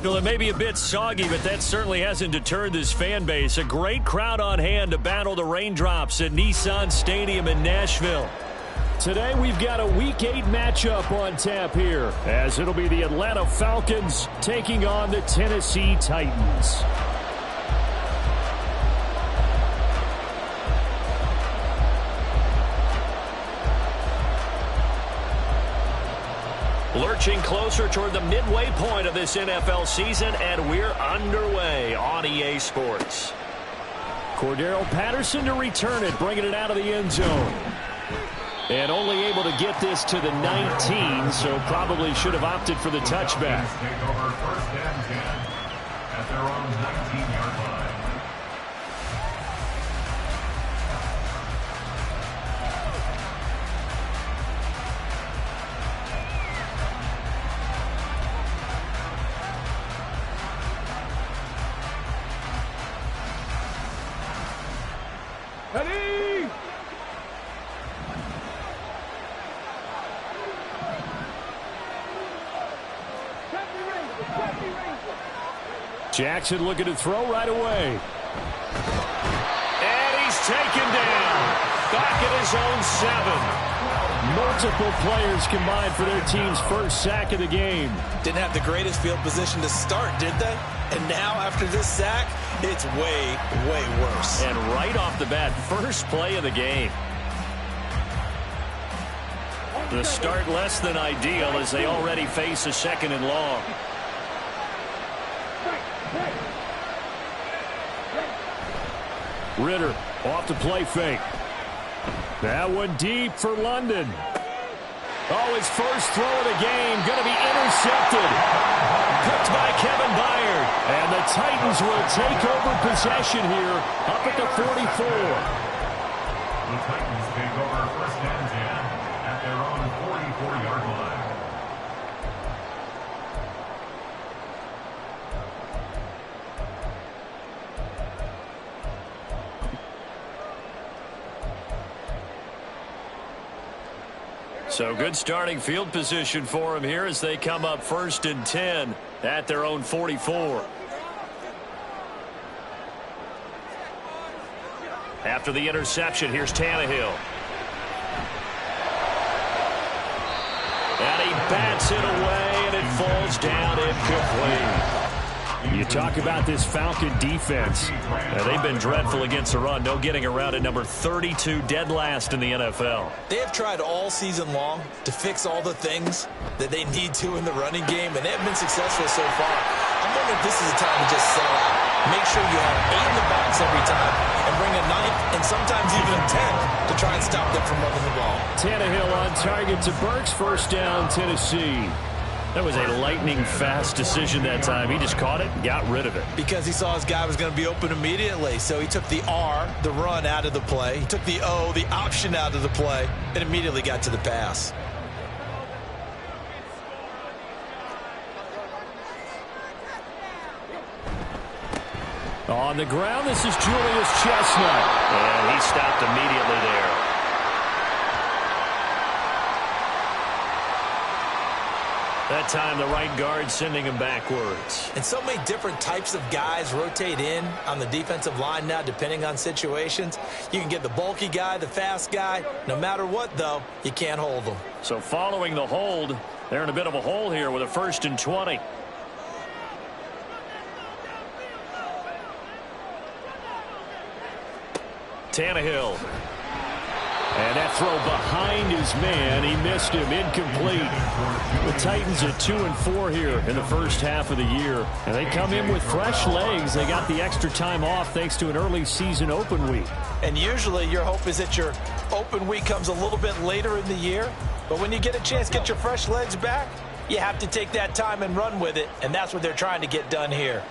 Well, it may be a bit soggy, but that certainly hasn't deterred this fan base. A great crowd on hand to battle the raindrops at Nissan Stadium in Nashville. Today we've got a Week 8 matchup on tap here, as it'll be the Atlanta Falcons taking on the Tennessee Titans. Lurching closer toward the midway point of this NFL season, and we're underway on EA Sports. Cordero Patterson to return it, bringing it out of the end zone. And only able to get this to the 19, so probably should have opted for the touchback. Take over first and 10 at their own 19-yard line. Jackson looking to throw right away. And he's taken down. Back at his own 7. Multiple players combined for their team's first sack of the game. Didn't have the greatest field position to start, did they? And now, after this sack, it's way, way worse. And right off the bat, first play of the game. The start less than ideal as they already face a 2nd and long. Ritter off the play fake. That one deep for London. Oh, his first throw of the game going to be intercepted. Picked by Kevin Byard. And the Titans will take over possession here up at the 44. The Titans take over first and 10 at their own 44-yard line. So good starting field position for him here as they come up 1st and 10 at their own 44. After the interception, here's Tannehill. And he bats it away, and it falls down incomplete. You talk about this Falcon defense. They've been dreadful against the run. No getting around at number 32, dead last in the NFL. They have tried all season long to fix all the things that they need to in the running game, and they have been successful so far. I'm wondering if this is a time to just sell out. Make sure you have 8 in the box every time and bring a 9th and sometimes even a 10 to try and stop them from running the ball. Tannehill on target to Burks. First down, Tennessee. That was a lightning-fast decision that time. He just caught it and got rid of it. Because he saw his guy was going to be open immediately. So he took the R, the run, out of the play. He took the O, the option, out of the play, and immediately got to the pass. On the ground, this is Julius Chestnut. And he stopped immediately there. That time, the right guard sending him backwards. And so many different types of guys rotate in on the defensive line now, depending on situations. You can get the bulky guy, the fast guy. No matter what, though, you can't hold them. So following the hold, they're in a bit of a hole here with a 1st and 20. Tannehill. And that throw behind his man. He missed him. Incomplete. The Titans are 2-4 here in the first half of the year. And they come in with fresh legs. They got the extra time off thanks to an early season open week. And usually your hope is that your open week comes a little bit later in the year. But when you get a chance to get your fresh legs back, you have to take that time and run with it. And that's what they're trying to get done here.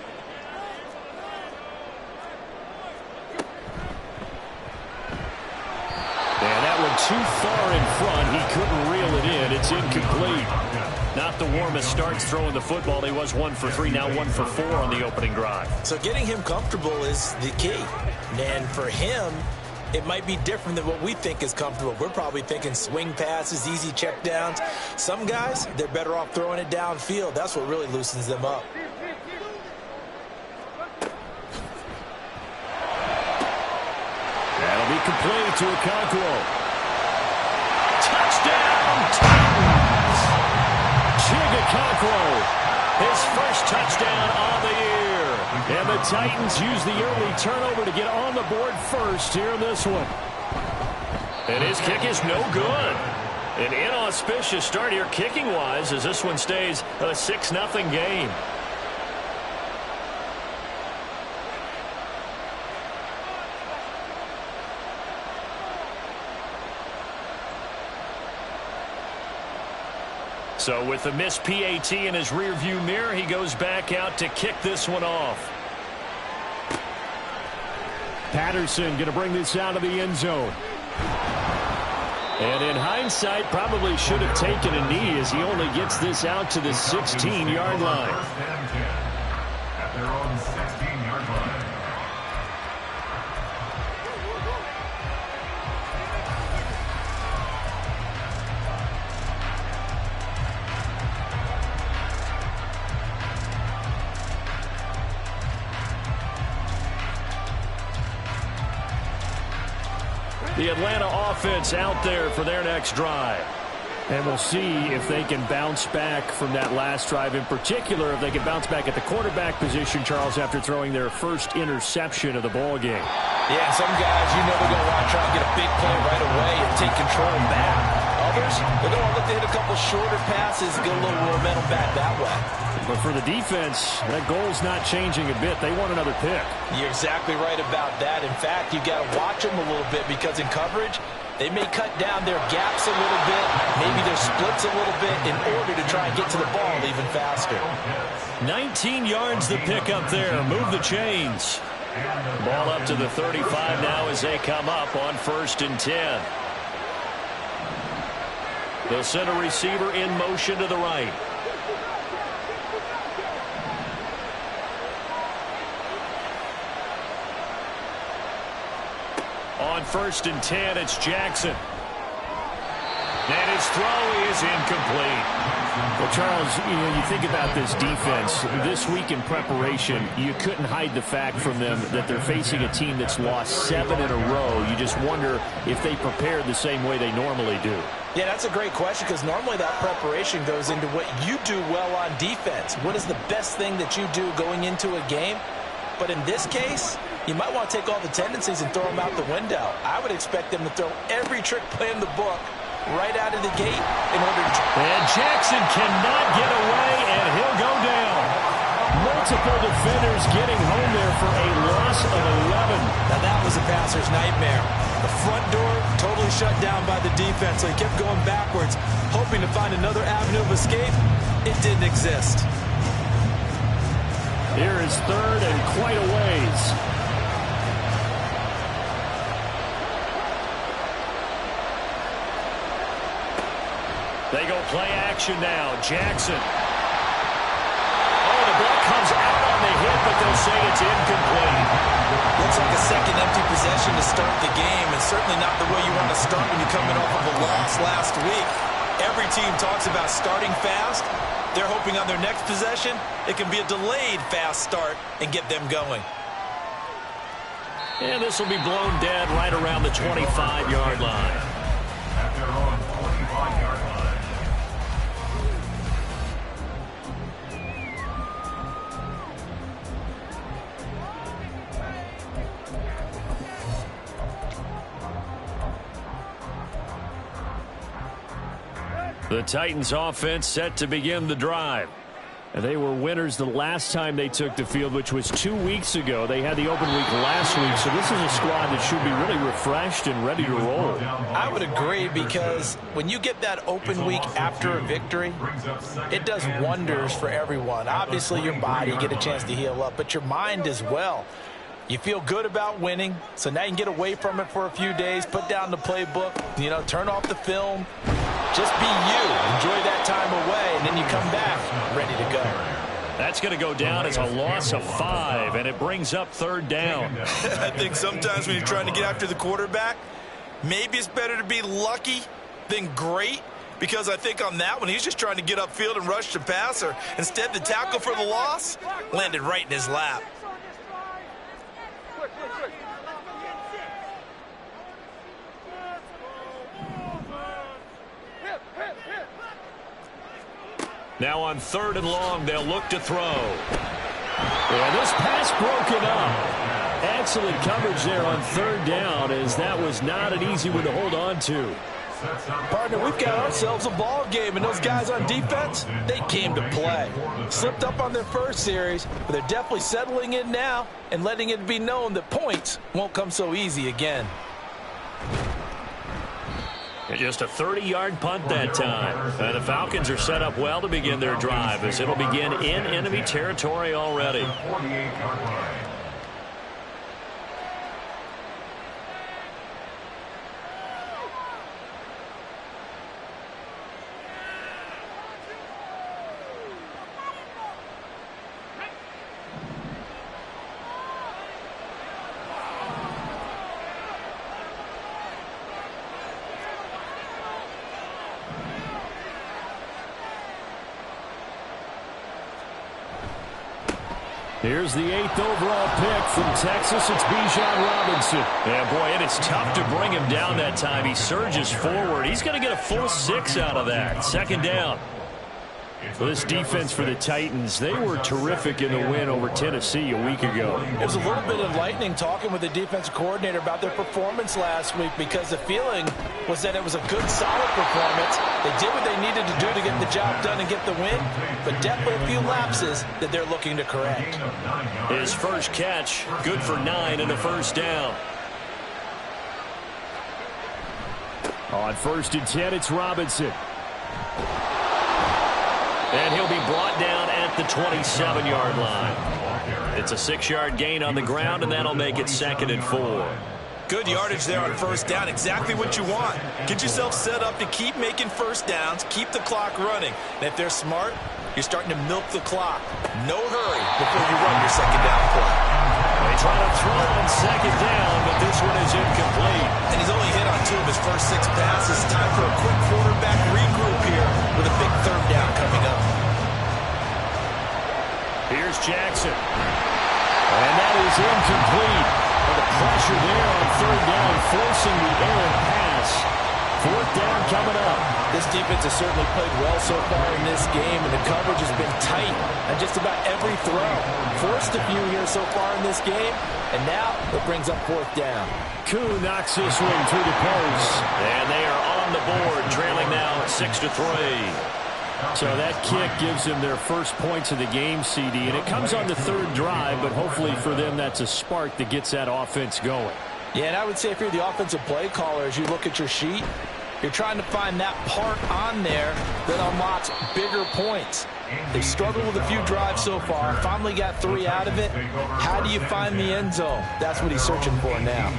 And that one too far in front. He couldn't reel it in. It's incomplete. Not the warmest starts throwing the football. He was 1 for 3, now 1 for 4 on the opening drive. So getting him comfortable is the key. And for him, it might be different than what we think is comfortable. We're probably thinking swing passes, easy checkdowns. Some guys, they're better off throwing it downfield. That's what really loosens them up. complete to Okonkwo. Touchdown, Titans! Okonkwo, his first touchdown on the year. And the Titans use the early turnover to get on the board first here in this one. And his kick is no good. An inauspicious start here kicking-wise as this one stays a 6-0 game. So with the missed PAT in his rearview mirror, he goes back out to kick this one off. Patterson going to bring this out of the end zone. And in hindsight, probably should have taken a knee as he only gets this out to the 16-yard line. First and 10 at their own 16-yard line. The Atlanta offense out there for their next drive. And we'll see if they can bounce back from that last drive. In particular, if they can bounce back at the quarterback position, Charles, after throwing their first interception of the ball game. Yeah, some guys, you know, they're going to want to try and get a big play right away and take control back. Others, they're going to look to hit a couple shorter passes, get a little momentum back that way. But for the defense, that goal's not changing a bit. They want another pick. You're exactly right about that. In fact, you've got to watch them a little bit because in coverage, they may cut down their gaps a little bit, maybe their splits a little bit in order to try and get to the ball even faster. 19 yards the pick up there. Move the chains. Ball up to the 35 now as they come up on 1st and 10. The center receiver in motion to the right. On 1st and 10, it's Jackson. And his throw is incomplete. Well, Charles, you think about this defense. This week in preparation, you couldn't hide the fact from them that they're facing a team that's lost 7 in a row. You just wonder if they prepared the same way they normally do. Yeah, that's a great question because normally that preparation goes into what you do well on defense. What is the best thing that you do going into a game? But in this case, you might want to take all the tendencies and throw them out the window. I would expect them to throw every trick play in the book right out of the gate in order to... And Jackson cannot get away, and he'll go down. Multiple defenders getting home there for a loss of 11. Now that was a passer's nightmare. The front door totally shut down by the defense, so he kept going backwards, hoping to find another avenue of escape. It didn't exist. Here is 3rd and quite a ways. They go play action now. Jackson. Oh, the ball comes out on the hit, but they'll say it's incomplete. Looks like a second empty possession to start the game, and certainly not the way you want to start when you're coming off of a loss last week. Every team talks about starting fast. They're hoping on their next possession, it can be a delayed fast start and get them going. And this will be blown dead right around the 25-yard line. At their own 25-yard line. The Titans offense set to begin the drive. And they were winners the last time they took the field, which was 2 weeks ago. They had the open week last week, so this is a squad that should be really refreshed and ready to roll. I would agree because when you get that open week after a victory, it does wonders for everyone. Obviously, your body, you get a chance to heal up, but your mind as well. You feel good about winning, so now you can get away from it for a few days, put down the playbook, turn off the film. Just be you. Enjoy that time away, and then you come back ready to go. That's going to go down as a loss of 5, and it brings up 3rd down. I think sometimes when you're trying to get after the quarterback, maybe it's better to be lucky than great, because I think on that one, he's just trying to get upfield and rush the passer. Instead, the tackle for the loss landed right in his lap. Now on 3rd and long, they'll look to throw. And this pass broken up. Excellent coverage there on 3rd down, as that was not an easy one to hold on to. Partner, we've got ourselves a ball game, and those guys on defense, they came to play. Slipped up on their first series, but they're definitely settling in now and letting it be known that points won't come so easy again. Just a 30-yard punt that time. And the Falcons are set up well to begin their drive, as it'll begin in enemy territory already. Here's the 8th overall pick from Texas. It's Bijan Robinson. Yeah, boy, and it's tough to bring him down that time. He surges forward. He's going to get a full 6 out of that. 2nd down. For this defense for the Titans, they were terrific in the win over Tennessee a week ago. It was a little bit enlightening talking with the defensive coordinator about their performance last week, because the feeling was that it was a good, solid performance. They did what they needed to do to get the job done and get the win, but definitely a few lapses that they're looking to correct. His first catch, good for 9 and a 1st down. On 1st and 10, it's Robinson. And he'll be brought down at the 27-yard line. It's a 6-yard gain on the ground, and that'll make it 2nd and 4. Good yardage there on 1st down. Exactly what you want. Get yourself set up to keep making 1st downs, keep the clock running. And if they're smart, you're starting to milk the clock. No hurry before you run your 2nd down play. They try to throw on 2nd down, but this one is incomplete. And he's only hit on 2 of his first 6 passes. Time for a quick quarterback regroup here with a big 3rd down coming up. Here's Jackson. And that is incomplete. And the pressure there on 3rd down, forcing the errant pass. 4th down coming up. This defense has certainly played well so far in this game, and the coverage has been tight on just about every throw. Forced a few here so far in this game, and now it brings up 4th down. Koo knocks this one through the post. And they are on the board, trailing now at 6-3. So that kick gives them their first points of the game, CD, and it comes on the 3rd drive, but hopefully for them that's a spark that gets that offense going. Yeah, and I would say if you're the offensive play caller, as you look at your sheet, you're trying to find that part on there that unlocks bigger points. They've struggled with a few drives so far, finally got 3 out of it. How do you find the end zone? That's what he's searching for now.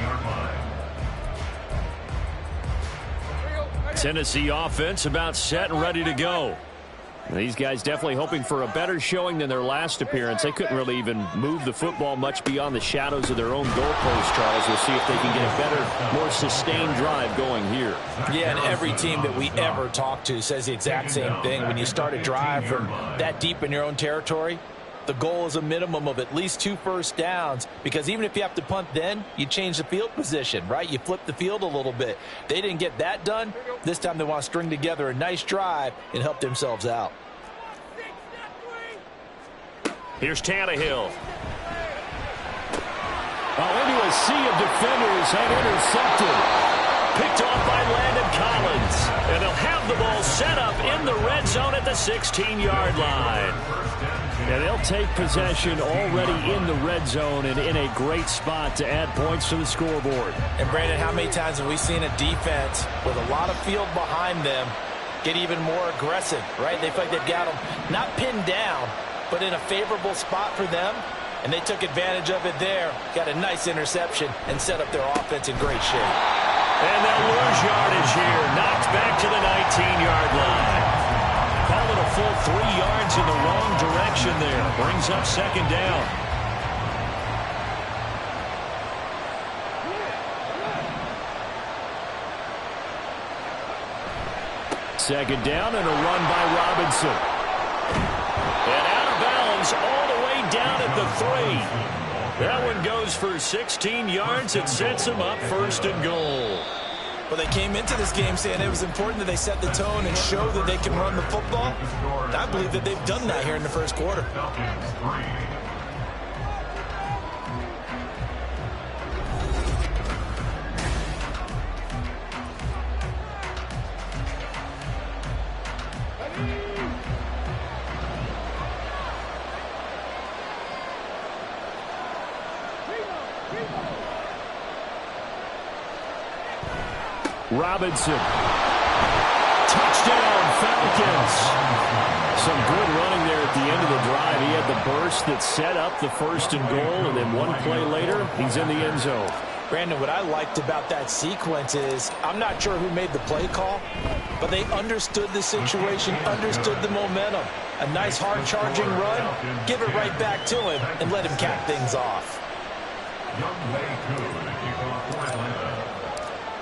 Tennessee offense about set and ready to go. These guys definitely hoping for a better showing than their last appearance. They couldn't really even move the football much beyond the shadows of their own goalpost, Charles. We'll see if they can get a better, more sustained drive going here. Yeah, and every team that we ever talk to says the exact same thing. When you start a drive from that deep in your own territory, the goal is a minimum of at least 2 first downs, because even if you have to punt then, you change the field position, right? You flip the field a little bit. They didn't get that done. This time they want to string together a nice drive and help themselves out. Here's Tannehill. Into a sea of defenders and intercepted. Picked off by Landon Collins. And they'll have the ball set up in the red zone at the 16-yard line. And they'll take possession already in the red zone and in a great spot to add points to the scoreboard. And, Brandon, how many times have we seen a defense with a lot of field behind them get even more aggressive, right? They feel like they've got them not pinned down, but in a favorable spot for them, and they took advantage of it there, got a nice interception, and set up their offense in great shape. And they'll lose yardage here, knocked back to the 19-yard line. Call it a full 3 yards in the wrong direction there. Brings up 2nd down. Second down and a run by Robinson. And out of bounds all the way down at the 3. That one goes for 16 yards. It sets him up 1st and goal. Well, they came into this game saying it was important that they set the tone and show that they can run the football. And I believe that they've done that here in the first quarter. Robinson. Touchdown, Falcons. Some good running there at the end of the drive. He had the burst that set up the 1st and goal, and then one play later, he's in the end zone. Brandon, what I liked about that sequence is I'm not sure who made the play call, but they understood the situation, understood the momentum. A nice hard-charging run, give it right back to him, and let him cap things off.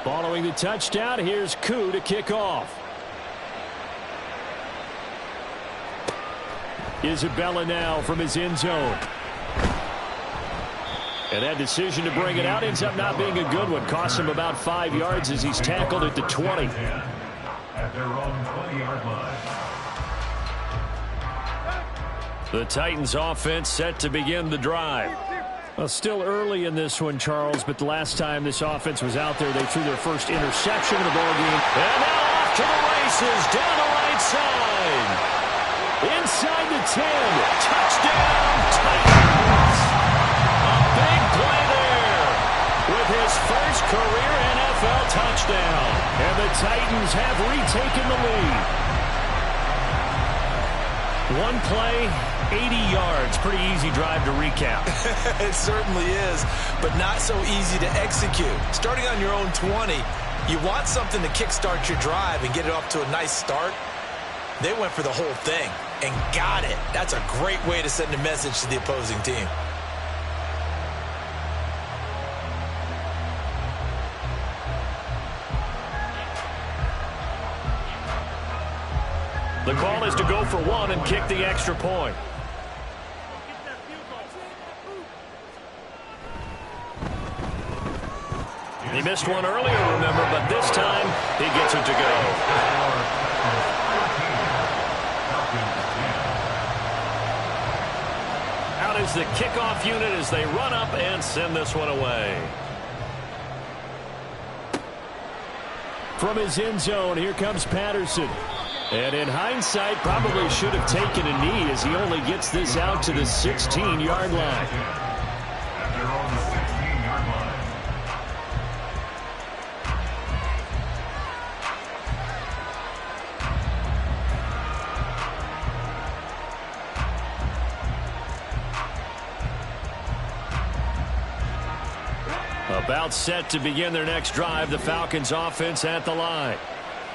Following the touchdown, here's Koo to kick off. Isabella now from his end zone. And that decision to bring it out ends up not being a good one. Costs him about 5 yards as he's tackled at the 20. At their own 20-yard line. The Titans offense set to begin the drive. Well, still early in this one, Charles, but the last time this offense was out there, they threw their first interception of the ballgame. And now off to the races, down the right side. Inside the 10. Touchdown, Titans. A big play there with his first career NFL touchdown. And the Titans have retaken the lead. One play, 80 yards. Pretty easy drive to recap. It certainly is, but not so easy to execute. Starting on your own 20, you want something to kickstart your drive and get it off to a nice start. They went for the whole thing and got it. That's a great way to send a message to the opposing team. The call is to go for one and kick the extra point. He missed one earlier, remember, but this time he gets it to go. Out is the kickoff unit as they run up and send this one away. From his end zone, here comes Patterson. And in hindsight, probably should have taken a knee as he only gets this out to the 16-yard line. About set to begin their next drive, the Falcons offense at the line.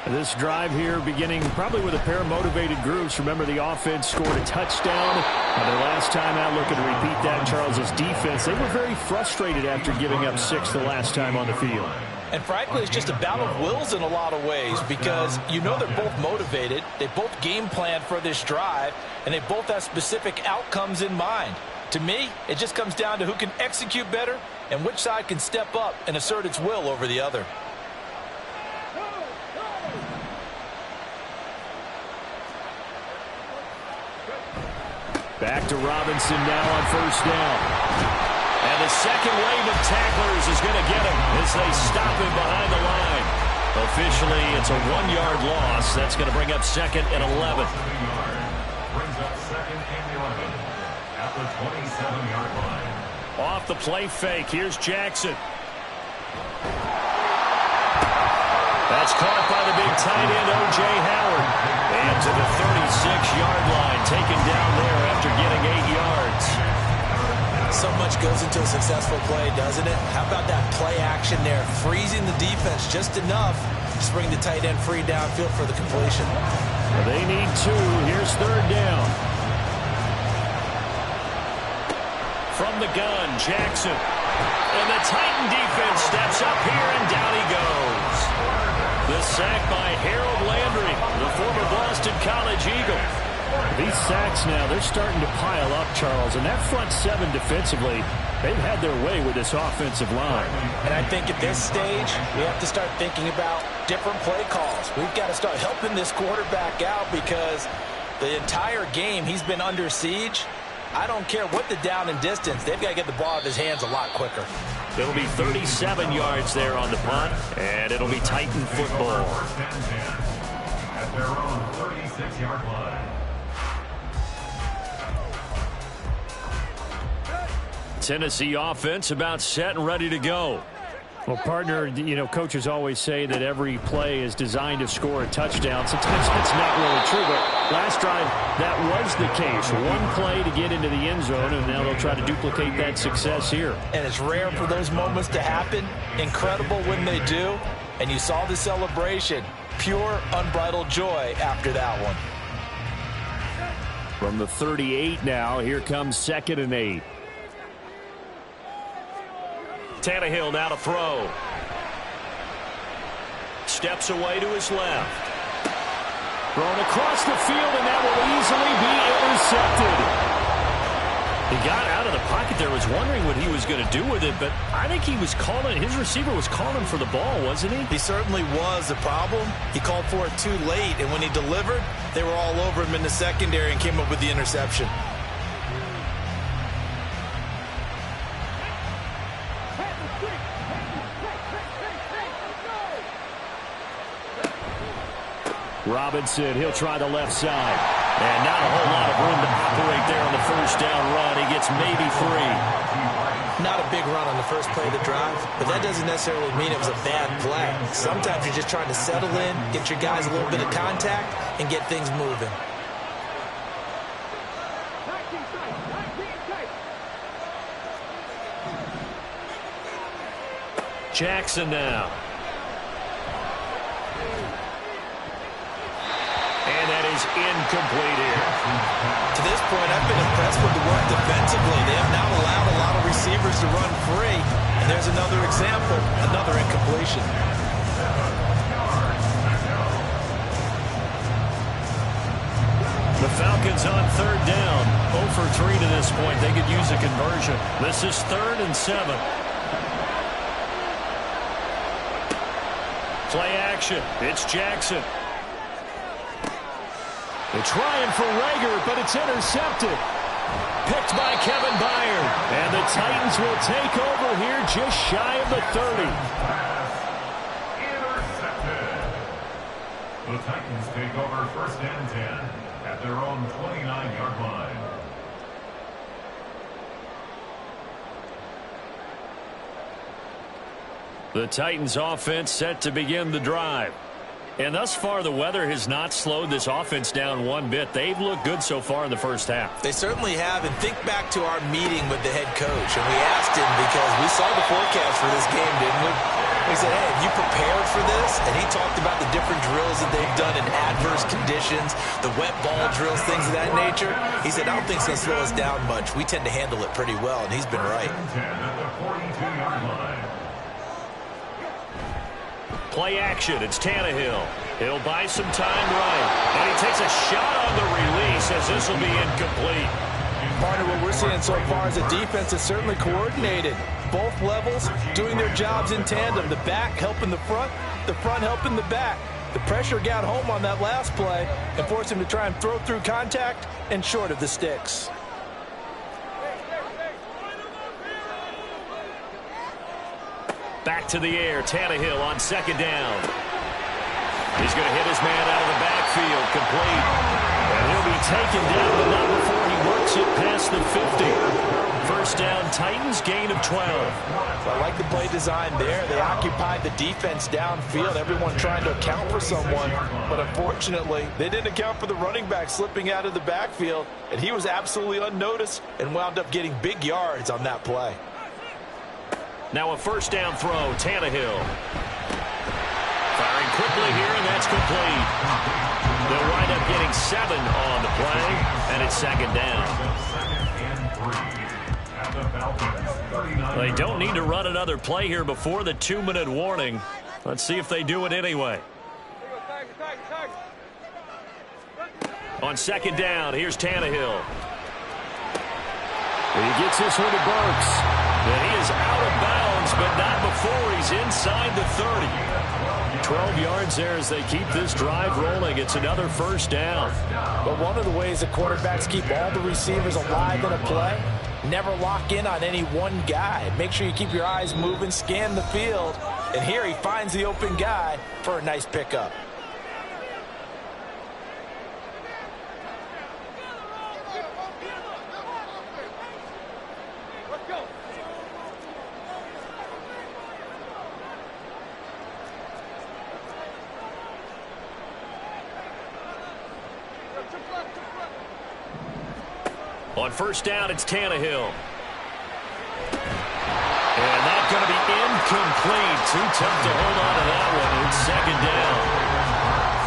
This drive here beginning probably with a pair of motivated groups. Remember, the offense scored a touchdown. Their last time out, looking to repeat that in Charles's defense. They were very frustrated after giving up 6 the last time on the field. And frankly, it's just a battle of wills in a lot of ways because you know they're both motivated. They both game plan for this drive, and they both have specific outcomes in mind. To me, it just comes down to who can execute better and which side can step up and assert its will over the other. Back to Robinson now on first down. And the second wave of tacklers is going to get him as they stop him behind the line. Officially, it's a 1-yard loss. That's going to bring up 2nd and 11. Brings up 2nd and 11 at the 27-yard line. Off the play fake, here's Jackson. That's caught by the big tight end, O.J. Howard. And to the 36-yard line, taken down there after getting 8 yards. So much goes into a successful play, doesn't it? How about that play action there? Freezing the defense just enough to bring the tight end free downfield for the completion. They need 2. Here's 3rd down. From the gun, Jackson. And the Titan defense steps up here, and down he goes. The sack by Harold Landry, the former Boston College Eagle. These sacks now, they're starting to pile up, Charles. And that front seven defensively, they've had their way with this offensive line. And I think at this stage, we have to start thinking about different play calls. We've got to start helping this quarterback out because the entire game he's been under siege. I don't care what the down and distance. They've got to get the ball out of his hands a lot quicker. It'll be 37 yards there on the punt, and it'll be Titan football. At their own 36-yard line. Tennessee offense about set and ready to go. Well, partner, you know, coaches always say that every play is designed to score a touchdown. Sometimes that's not really true, but last drive, that was the case. One play to get into the end zone, and now they'll try to duplicate that success here. And it's rare for those moments to happen. Incredible when they do. And you saw the celebration. Pure, unbridled joy after that one. From the 38 now, here comes 2nd and 8. Tannehill now to throw. Steps away to his left. Thrown across the field, and that will easily be intercepted. He got out of the pocket there, was wondering what he was going to do with it, but I think he was calling, his receiver was calling for the ball, wasn't he? He certainly was. The problem, he called for it too late, and when he delivered, they were all over him in the secondary and came up with the interception. Robinson, he'll try the left side. And not a whole lot of room to operate there on the first down run. He gets maybe 3. Not a big run on the first play of the drive, but that doesn't necessarily mean it was a bad play. Sometimes you're just trying to settle in, get your guys a little bit of contact, and get things moving. Jackson now. And that is incomplete here. To this point, I've been impressed with the work defensively. They have not allowed a lot of receivers to run free. And there's another example, another incompletion. The Falcons on 3rd down. 0 for 3 to this point. They could use a conversion. This is 3rd and 7. Play action. It's Jackson. They're trying for Rager, but it's intercepted. Picked by Kevin Byard. And the Titans will take over here just shy of the 30. Intercepted. The Titans take over 1st and 10 at their own 29-yard line. The Titans offense set to begin the drive. And thus far, the weather has not slowed this offense down one bit. They've looked good so far in the first half. They certainly have. And think back to our meeting with the head coach. And we asked him because we saw the forecast for this game, didn't we? We said, hey, have you prepared for this? And he talked about the different drills that they've done in adverse conditions, the wet ball drills, things of that nature. He said, I don't think it's going to slow us down much. We tend to handle it pretty well, and he's been right. 10 at the 42-yard line. Play action. It's Tannehill. He'll buy some time right. And he takes a shot on the release as this will be incomplete. Partner, what we're seeing so far is a defense that's certainly coordinated. Both levels doing their jobs in tandem. The back helping the front helping the back. The pressure got home on that last play and forced him to try and throw through contact and short of the sticks. Back to the air. Tannehill on 2nd down. He's going to hit his man out of the backfield. Complete. And he'll be taken down, but not before he works it past the 50. 1st down, Titans, gain of 12. I like the play design there. They occupied the defense downfield, everyone trying to account for someone. But unfortunately, they didn't account for the running back slipping out of the backfield. And he was absolutely unnoticed and wound up getting big yards on that play. Now a 1st down throw, Tannehill. Firing quickly here, and that's complete. They'll wind up getting 7 on the play, and it's 2nd down. They don't need to run another play here before the 2-minute warning. Let's see if they do it anyway. On second down, here's Tannehill. He gets this one to Burks. And he is out of bounds, but not before he's inside the 30. 12 yards there as they keep this drive rolling. It's another first down. But one of the ways the quarterbacks keep all the receivers alive in a play, never lock in on any one guy. Make sure you keep your eyes moving, scan the field. And here he finds the open guy for a nice pickup. On first down, it's Tannehill. And that's going to be incomplete. Too tough to hold on to that one. It's second down.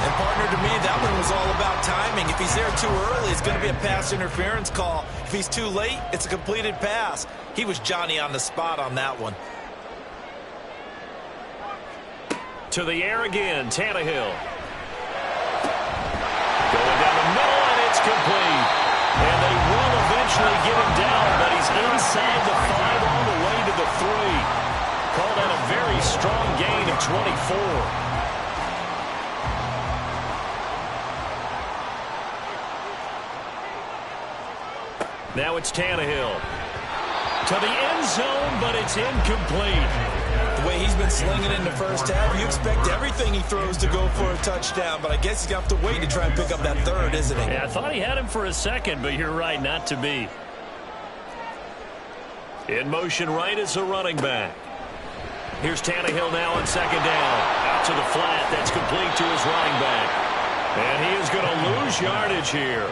And, partner, to me, that one was all about timing. If he's there too early, it's going to be a pass interference call. If he's too late, it's a completed pass. He was Johnny on the spot on that one. To the air again, Tannehill. Going down the middle, and it's complete. And they will eventually get him down, but he's inside the 5 all the way to the 3. Call that a very strong gain of 24. Now it's Tannehill. To the end zone, but it's incomplete. The way he's been slinging in the first half, you expect everything he throws to go for a touchdown, but I guess he's going to have to wait to try and pick up that third, isn't he? Yeah, I thought he had him for a second, but you're right, not to be. In motion right is a running back. Here's Tannehill now on second down. Out to the flat, that's complete to his running back. And he is going to lose yardage here.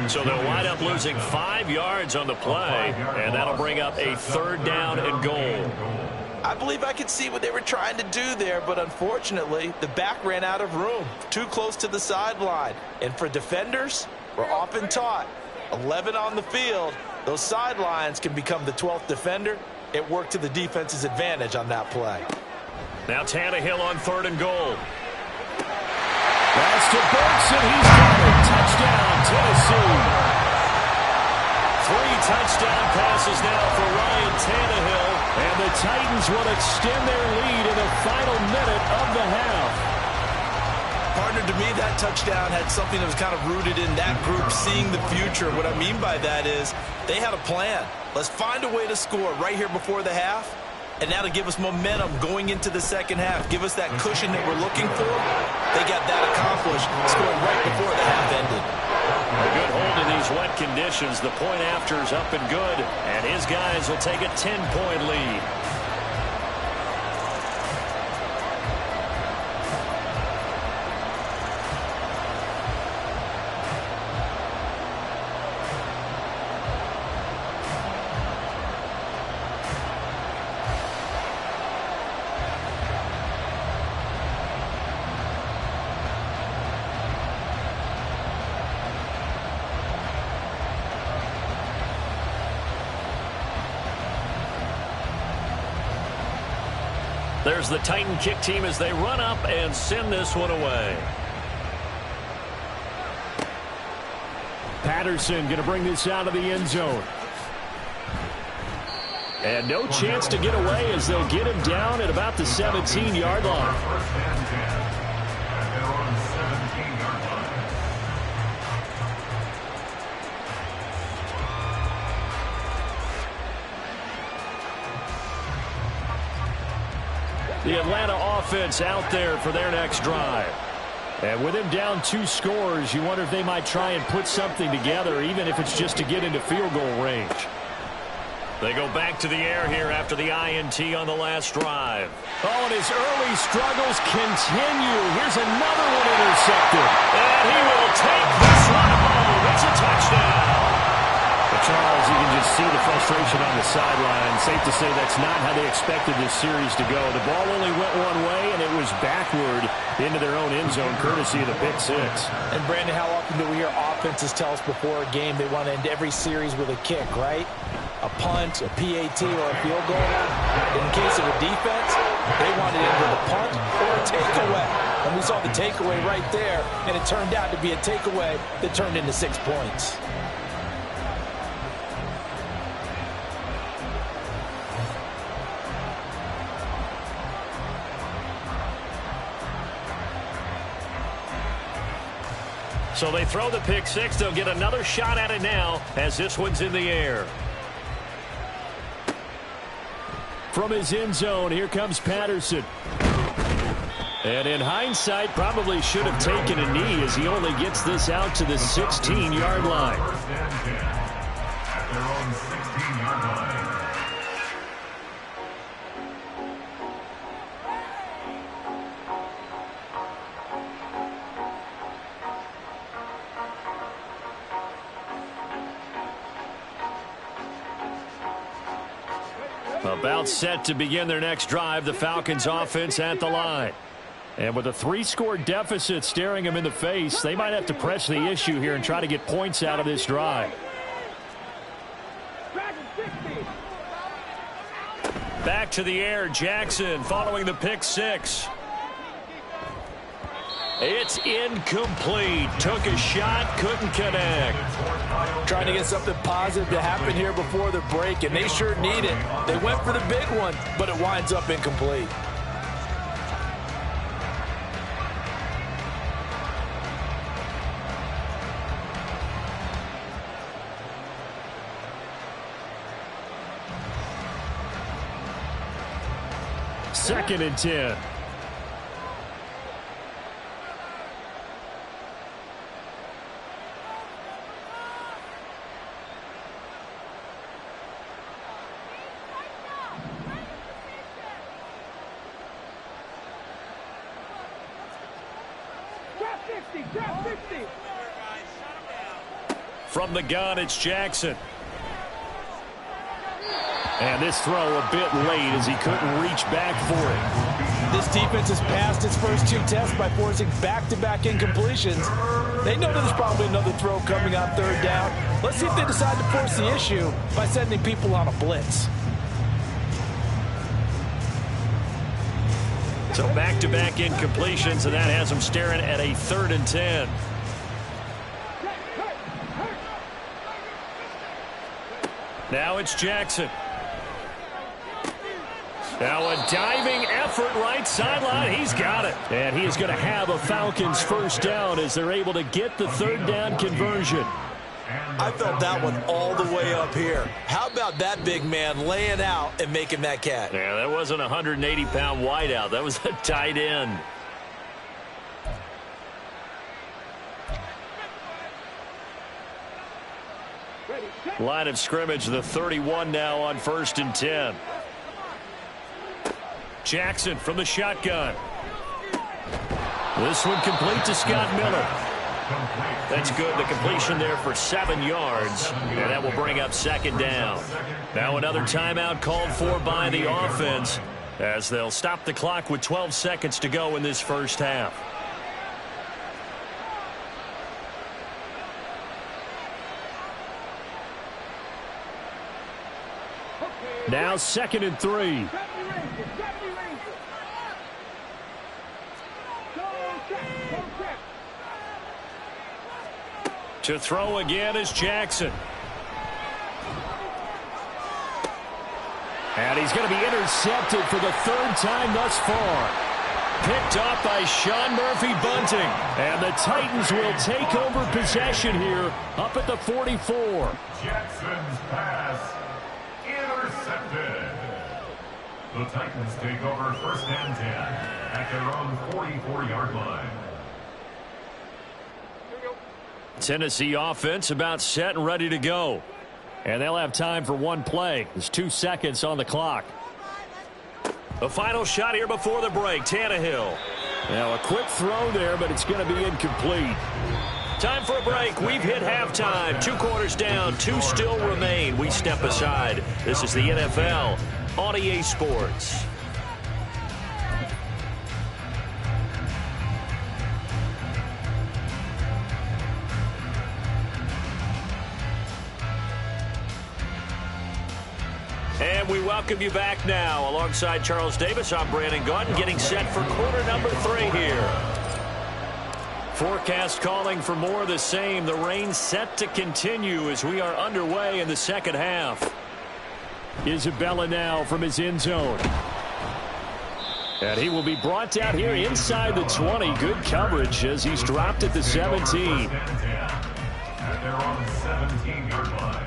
So they'll wind up losing 5 yards on the play, and that'll bring up a third down and goal. I believe I could see what they were trying to do there, but unfortunately, the back ran out of room. Too close to the sideline. And for defenders, we're often taught, 11 on the field, those sidelines can become the 12th defender. It worked to the defense's advantage on that play. Now Tannehill on third and goal. Pass to Burks, and he's got it. Touchdown, Tennessee. 3 touchdown passes now for Ryan Tannehill. And the Titans will extend their lead in the final minute of the half. Partner, to me, that touchdown had something that was kind of rooted in that group seeing the future. What I mean by that is they had a plan. Let's find a way to score right here before the half. And now to give us momentum going into the second half, give us that cushion that we're looking for. They got that accomplished, scoring right before the half ended. A good hold in these wet conditions. The point after is up and good, and his guys will take a 10-point lead. There's the Titan kick team as they run up and send this one away. Patterson going to bring this out of the end zone. And no chance to get away as they'll get him down at about the 17-yard line. The Atlanta offense out there for their next drive. And with him down 2 scores, you wonder if they might try and put something together, even if it's just to get into field goal range. They go back to the air here after the INT on the last drive. Oh, and his early struggles continue. Here's another one intercepted. And he will take this one home. It's a touchdown. But Charles, you can just see the frustration on the sideline. Safe to say that's not how they expected this series to go. The ball only went one way, and it was backward into their own end zone, courtesy of the pick 6. And, Brandon, how often do we hear offenses tell us before a game they want to end every series with a kick, right? A punt, a PAT, or a field goal. In case of a defense, they want to end with a punt or a takeaway. And we saw the takeaway right there, and it turned out to be a takeaway that turned into 6 points. So they throw the pick six. They'll get another shot at it now as this one's in the air. From his end zone, here comes Patterson. And in hindsight, probably should have taken a knee as he only gets this out to the 16-yard line. First and 10 at their own 16-yard line. About set to begin their next drive, the Falcons offense at the line. And with a 3-score deficit staring them in the face, they might have to press the issue here and try to get points out of this drive. Back to the air, Jackson following the pick six. It's incomplete. Took a shot, couldn't connect. Trying to get something positive to happen here before the break, and they sure need it. They went for the big one, but it winds up incomplete. Second and 10. From the gun, it's Jackson. And this throw a bit late as he couldn't reach back for it. This defense has passed its first 2 tests by forcing back-to-back incompletions. They know that there's probably another throw coming on 3rd down. Let's see if they decide to force the issue by sending people on a blitz. So back-to-back incompletions, and that has them staring at a 3rd and 10. Now it's Jackson. Now a diving effort right sideline. He's got it. And he is going to have a Falcons first down as they're able to get the 3rd down conversion. I felt that one all the way up here. How about that big man laying out and making that catch? Yeah, that wasn't a 180-pound wideout. That was a tight end. Line of scrimmage, the 31 now on 1st and 10. Jackson from the shotgun. This one complete to Scott Miller. That's good. The completion there for 7 yards. And that will bring up 2nd down. Now another timeout called for by the offense as they'll stop the clock with 12 seconds to go in this first half. Now 2nd and 3. To throw again is Jackson. And he's going to be intercepted for the 3rd time thus far. Picked off by Sean Murphy-Bunting. And the Titans will take over possession here up at the 44. Jackson's pass intercepted. The Titans take over 1st and 10 at their own 44-yard line. Tennessee offense about set and ready to go. And they'll have time for one play. There's 2 seconds on the clock. A final shot here before the break. Tannehill. Now a quick throw there, but it's going to be incomplete. Time for a break. We've hit halftime. 2 quarters down. 2 still remain. We step aside. This is the NFL on EA Sports. And we welcome you back now. Alongside Charles Davis, I'm Brandon Gaudin, getting set for quarter number 3 here Forecast calling for more of the same. The rain set to continue as we are underway in the second half. Isabella now from his end zone. And he will be brought down here inside the 20. Good coverage as he's dropped at the 17. At their own 17-yard line.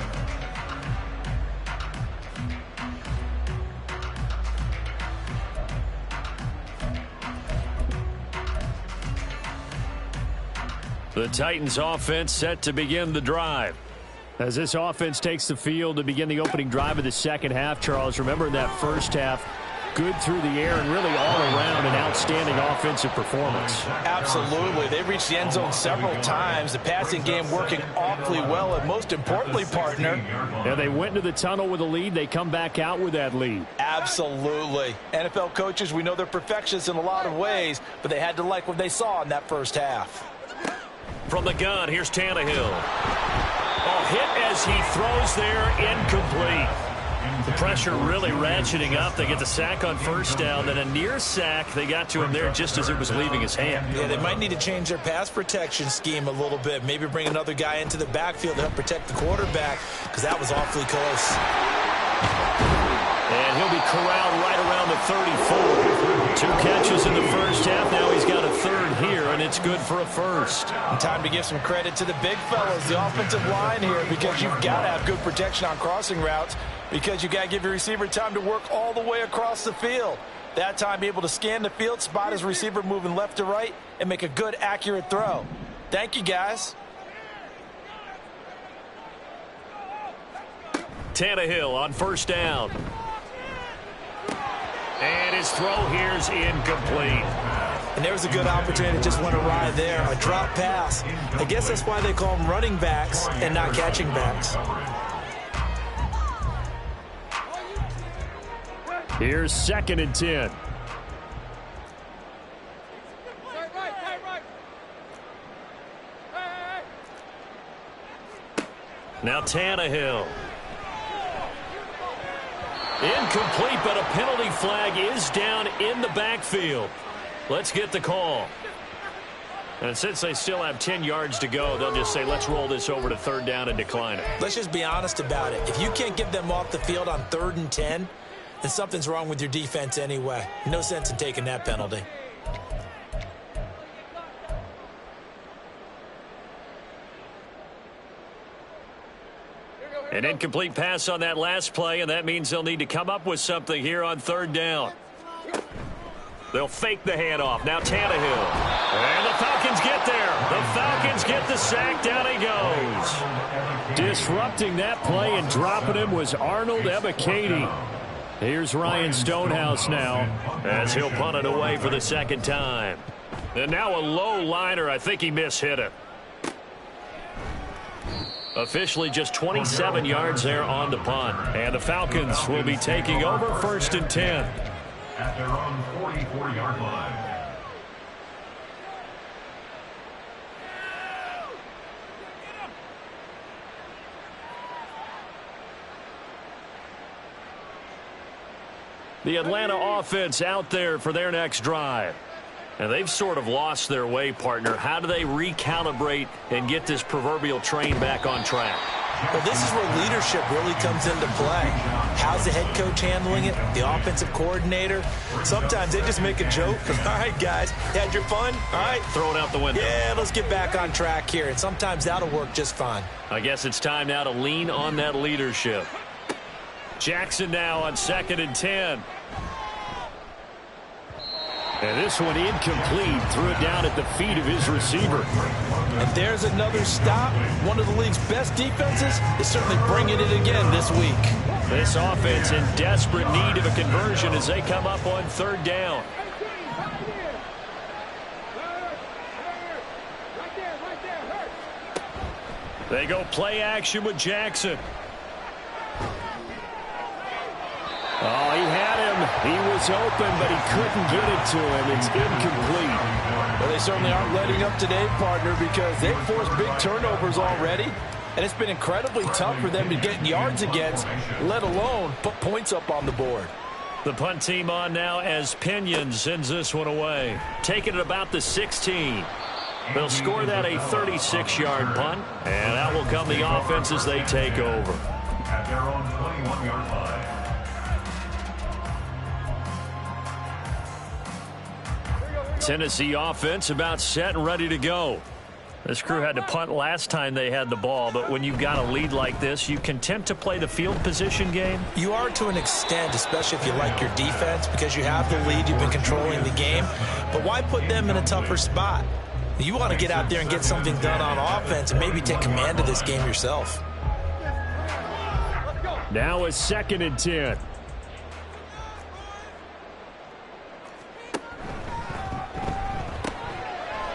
The Titans offense set to begin the drive. As this offense takes the field to begin the opening drive of the second half, Charles, remember in that first half, good through the air and really all around an outstanding offensive performance. Absolutely. They've reached the end zone several times. The passing game working awfully well, and most importantly, partner. Yeah, they went into the tunnel with a lead. They come back out with that lead. Absolutely. NFL coaches, we know they're perfectionists in a lot of ways, but they had to like what they saw in that first half. From the gun, here's Tannehill. Oh, hit as he throws there, incomplete. The pressure really ratcheting up. They get the sack on first down, then a near sack. They got to him there just as it was leaving his hand. Yeah, they might need to change their pass protection scheme a little bit. Maybe bring another guy into the backfield to help protect the quarterback, because that was awfully close. And he'll be corralled right around the 34. 2 catches in the first half. Now he's got a third here, and it's good for a first. And time to give some credit to the big fellas, the offensive line here, because you've got to have good protection on crossing routes, because you got to give your receiver time to work all the way across the field. That time, be able to scan the field, spot his receiver moving left to right, and make a good, accurate throw. Thank you, guys. Tannehill on first down. And his throw here's incomplete. And there was a good opportunity that just went awry there. A drop pass. I guess that's why they call them running backs and not catching backs. Here's 2nd and 10. Now Tannehill. Incomplete, but a penalty flag is down in the backfield. Let's get the call. And since they still have 10 yards to go, they'll just say, let's roll this over to 3rd down and decline it. Let's just be honest about it. If you can't get them off the field on 3rd and 10, then something's wrong with your defense anyway. No sense in taking that penalty. An incomplete pass on that last play, and that means they'll need to come up with something here on 3rd down. They'll fake the handoff. Now Tannehill. And the Falcons get there. The Falcons get the sack. Down he goes. Disrupting that play and dropping him was Arnold Ebiketie. Here's Ryan Stonehouse now as he'll punt it away for the 2nd time. And now a low liner. I think he mishit it. Officially just 27 yards there on the punt. And the Falcons will be taking over 1st and 10. At their own 44-yard line. The Atlanta offense out there for their next drive. And they've sort of lost their way, partner. How do they recalibrate and get this proverbial train back on track? Well, this is where leadership really comes into play. How's the head coach handling it? The offensive coordinator? Sometimes they just make a joke. All right, guys, you had your fun? All right. Throw it out the window. Yeah, let's get back on track here. And sometimes that'll work just fine. I guess it's time now to lean on that leadership. Jackson now on 2nd and 10. And this one incomplete. Threw it down at the feet of his receiver. And there's another stop. One of the league's best defenses is certainly bringing it again this week. This offense in desperate need of a conversion as they come up on 3rd down. They go play action with Jackson. Oh, he had him. He was open, but he couldn't get it to him. It's incomplete. Well, they certainly aren't letting up today, partner, because they've forced big turnovers already. And it's been incredibly tough for them to get yards against, let alone put points up on the board. The punt team on now as Pinion sends this one away. Taking it about the 16. They'll score that a 36-yard punt, and that will come the offense as they take over. At their own 21-yard line. Tennessee offense about set and ready to go. This crew had to punt last time they had the ball, but when you've got a lead like this, you content to play the field position game? You are to an extent, especially if you like your defense, because you have the lead, you've been controlling the game. But why put them in a tougher spot? You want to get out there and get something done on offense and maybe take command of this game yourself. Now a 2nd and 10.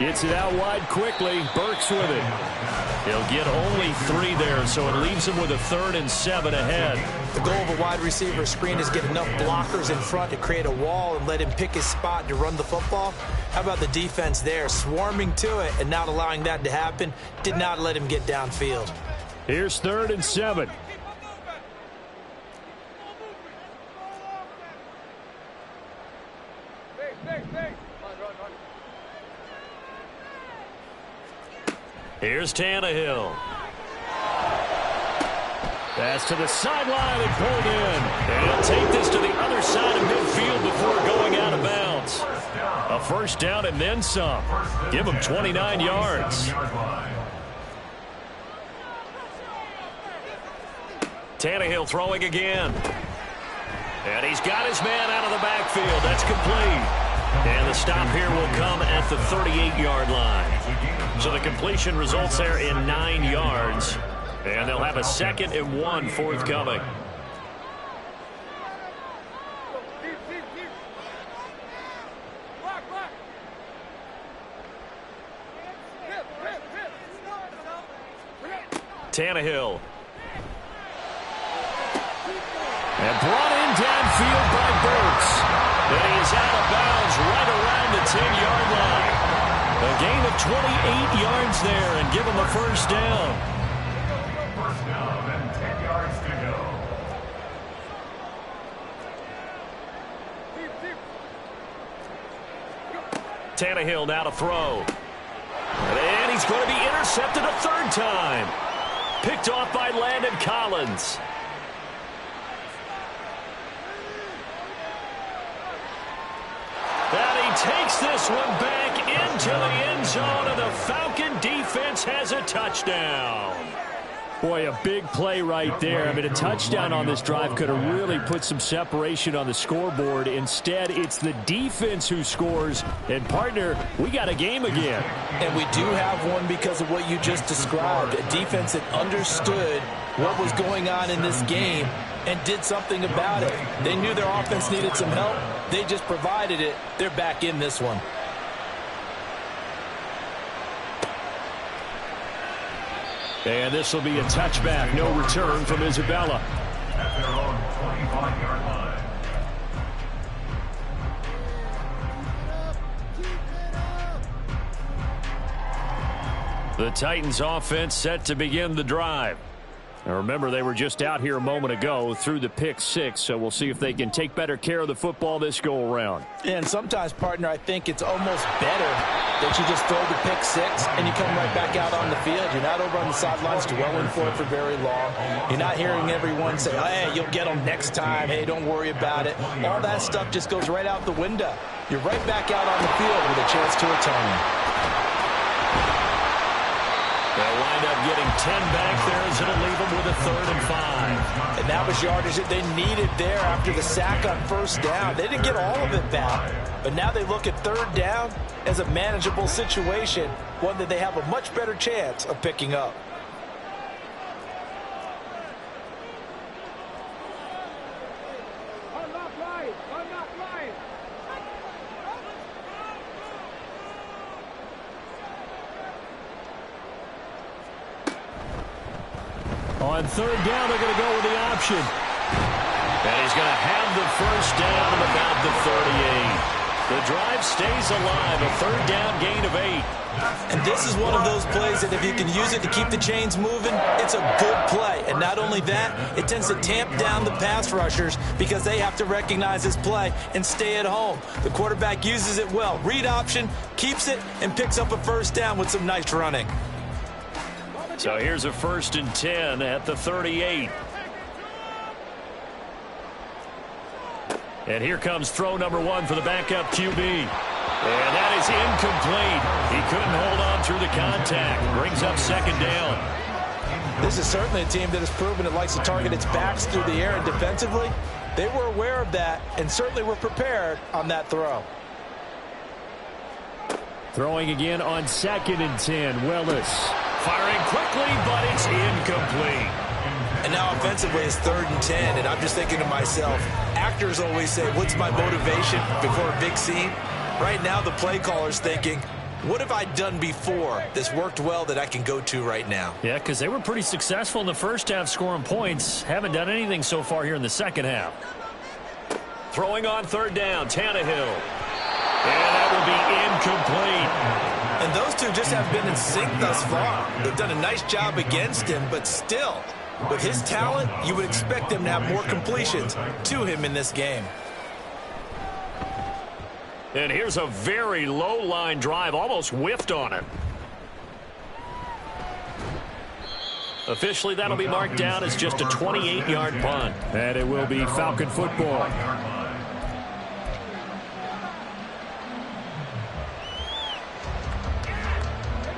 Gets it out wide quickly. Burks with it. He'll get only 3 there, so it leaves him with a 3rd and 7 ahead. The goal of a wide receiver screen is get enough blockers in front to create a wall and let him pick his spot to run the football. How about the defense there, swarming to it and not allowing that to happen? Did not let him get downfield. Here's 3rd and 7. Here's Tannehill. Pass to the sideline and pulled in. And he'll take this to the other side of midfield before going out of bounds. A 1st down and then some. Give him 29 yards. Tannehill throwing again. And he's got his man out of the backfield. That's complete. And the stop here will come at the 38-yard line. So the completion results there in 9 yards. And they'll have a 2nd and 1 forthcoming. Tannehill. And brought in downfield by Burks. And he's out of bounds right around the 10-yard line. A gain of 28 yards there and give him a 1st down. 1st down and 10 yards to go. Tannehill now to throw. And he's going to be intercepted a 3rd time. Picked off by Landon Collins. And he takes this one back into the end zone, and the Falcon defense has a touchdown. Boy, a big play right there. I mean, a touchdown on this drive could have really put some separation on the scoreboard. Instead, it's the defense who scores. And, partner, we got a game again. And we do have one because of what you just described. A defense that understood what was going on in this game and did something about it. They knew their offense needed some help. They just provided it. They're back in this one. And this will be a touchback. No return from Isabella. At their own 25-yard line. The Titans offense set to begin the drive. Now remember, they were just out here a moment ago through the pick 6, so we'll see if they can take better care of the football this go-around. And sometimes, partner, I think it's almost better that you just throw the pick 6 and you come right back out on the field. You're not over on the sidelines dwelling for it for very long. You're not hearing everyone say, hey, you'll get them next time. Hey, don't worry about it. All that stuff just goes right out the window. You're right back out on the field with a chance to atone. They'll wind up getting 10 back there as it'll leave them with a 3rd and 5. And that was yardage that they needed there after the sack on 1st down. They didn't get all of it back, but now they look at 3rd down as a manageable situation, one that they have a much better chance of picking up. On 3rd down, they're going to go with the option. And he's going to have the 1st down at about the 38. The drive stays alive, a third down gain of 8. And this is one of those plays that if you can use it to keep the chains moving, it's a good play. And not only that, it tends to tamp down the pass rushers because they have to recognize this play and stay at home. The quarterback uses it well. Read option, keeps it, and picks up a first down with some nice running. So here's a 1st and 10 at the 38. And here comes throw number 1 for the backup QB. And that is incomplete. He couldn't hold on through the contact. Brings up 2nd down. This is certainly a team that has proven it likes to target its backs through the air, and defensively, they were aware of that and certainly were prepared on that throw. Throwing again on 2nd and 10, Willis. Firing quickly, but it's incomplete. And now offensively it's 3rd and 10, and I'm just thinking to myself, actors always say, what's my motivation before a big scene? Right now the play caller's thinking, what have I done before that's worked well that I can go to right now? Yeah, because they were pretty successful in the first half scoring points. Haven't done anything so far here in the second half. Throwing on 3rd down, Tannehill. And that will be incomplete. And those two just haven't been in sync thus far. They've done a nice job against him, but still, with his talent, you would expect him to have more completions to him in this game. And here's a very low line drive, almost whiffed on it. Officially, that'll be marked down as just a 28-yard punt. And it will be Falcon football.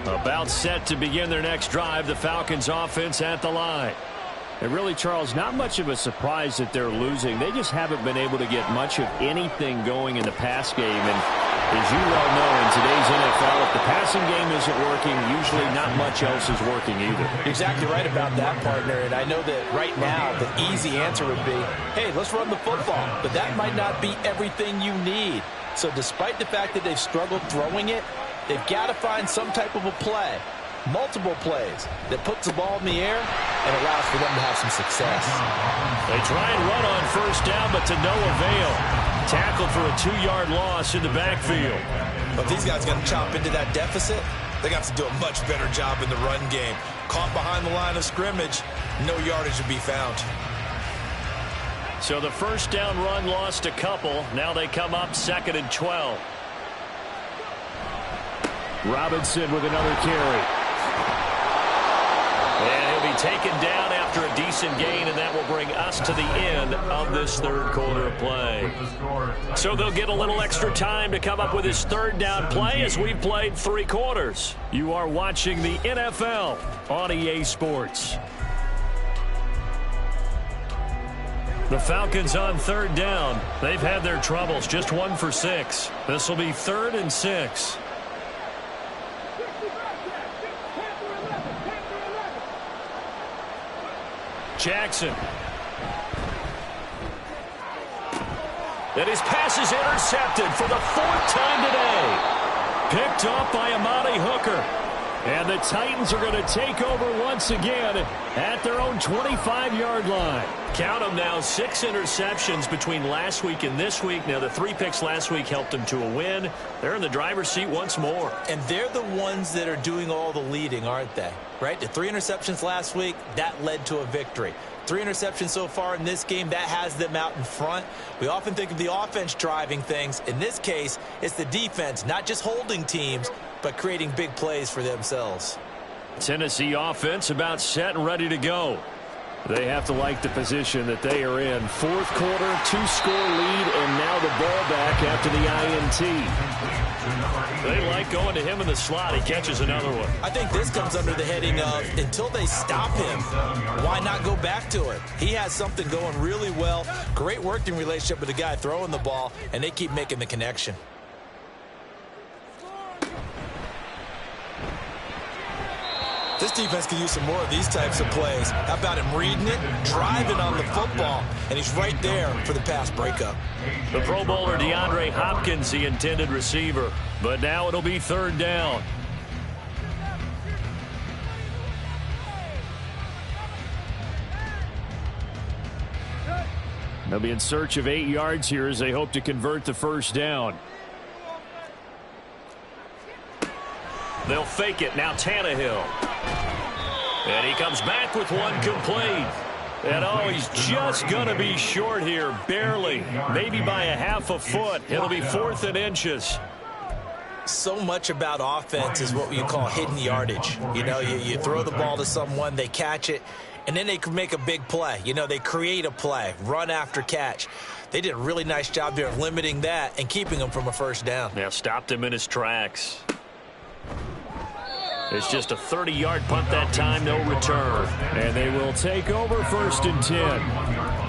About set to begin their next drive, the Falcons offense at the line. And really, Charles, not much of a surprise that they're losing. They just haven't been able to get much of anything going in the pass game. And as you well know, in today's NFL, if the passing game isn't working, usually not much else is working either. You're exactly right about that, partner. And I know that right now the easy answer would be, hey, let's run the football. But that might not be everything you need. So despite the fact that they've struggled throwing it, they've got to find some type of a play, multiple plays, that puts the ball in the air and allows for them to have some success. They try and run on 1st down, but to no avail. Tackled for a 2-yard loss in the backfield. But these guys are going to chop into that deficit. They got to do a much better job in the run game. Caught behind the line of scrimmage, no yardage to be found. So the 1st down run lost a couple. Now they come up 2nd and 12. Robinson with another carry. And he'll be taken down after a decent gain, and that will bring us to the end of this 3rd quarter of play. So they'll get a little extra time to come up with his 3rd down play as we've played 3 quarters. You are watching the NFL on EA Sports. The Falcons on 3rd down. They've had their troubles, just 1 for 6. This will be 3rd and 6. Jackson. And his pass is intercepted for the 4th time today. Picked off by Amani Hooker. And the Titans are going to take over once again at their own 25-yard line. Count them now, 6 interceptions between last week and this week. Now, the 3 picks last week helped them to a win. They're in the driver's seat once more. And they're the ones that are doing all the leading, aren't they? Right? The 3 interceptions last week, that led to a victory. 3 interceptions so far in this game, that has them out in front. We often think of the offense driving things. In this case, it's the defense, not just holding teams, but creating big plays for themselves. Tennessee offense about set and ready to go. They have to like the position that they are in. 4th quarter, 2-score lead, and now the ball back after the INT. They like going to him in the slot. He catches another one. I think this comes under the heading of, until they stop him, why not go back to it? He has something going really well. Great working relationship with the guy throwing the ball, and they keep making the connection. This defense can use some more of these types of plays. How about him reading it, driving on the football, and he's right there for the pass breakup. The Pro Bowler DeAndre Hopkins, the intended receiver. But now it'll be 3rd down. They'll be in search of 8 yards here as they hope to convert the 1st down. They'll fake it. Now Tannehill. And he comes back with one complete. And, oh, he's just going to be short here, barely, maybe by a half a foot. It'll be 4th and inches. So much about offense is what you call hidden yardage. You know, you throw the ball to someone, they catch it, and then they can make a big play. You know, they create a play, run after catch. They did a really nice job there of limiting that and keeping him from a first down. Yeah, stopped him in his tracks. It's just a 30-yard punt that time, no return. And they will take over 1st and 10.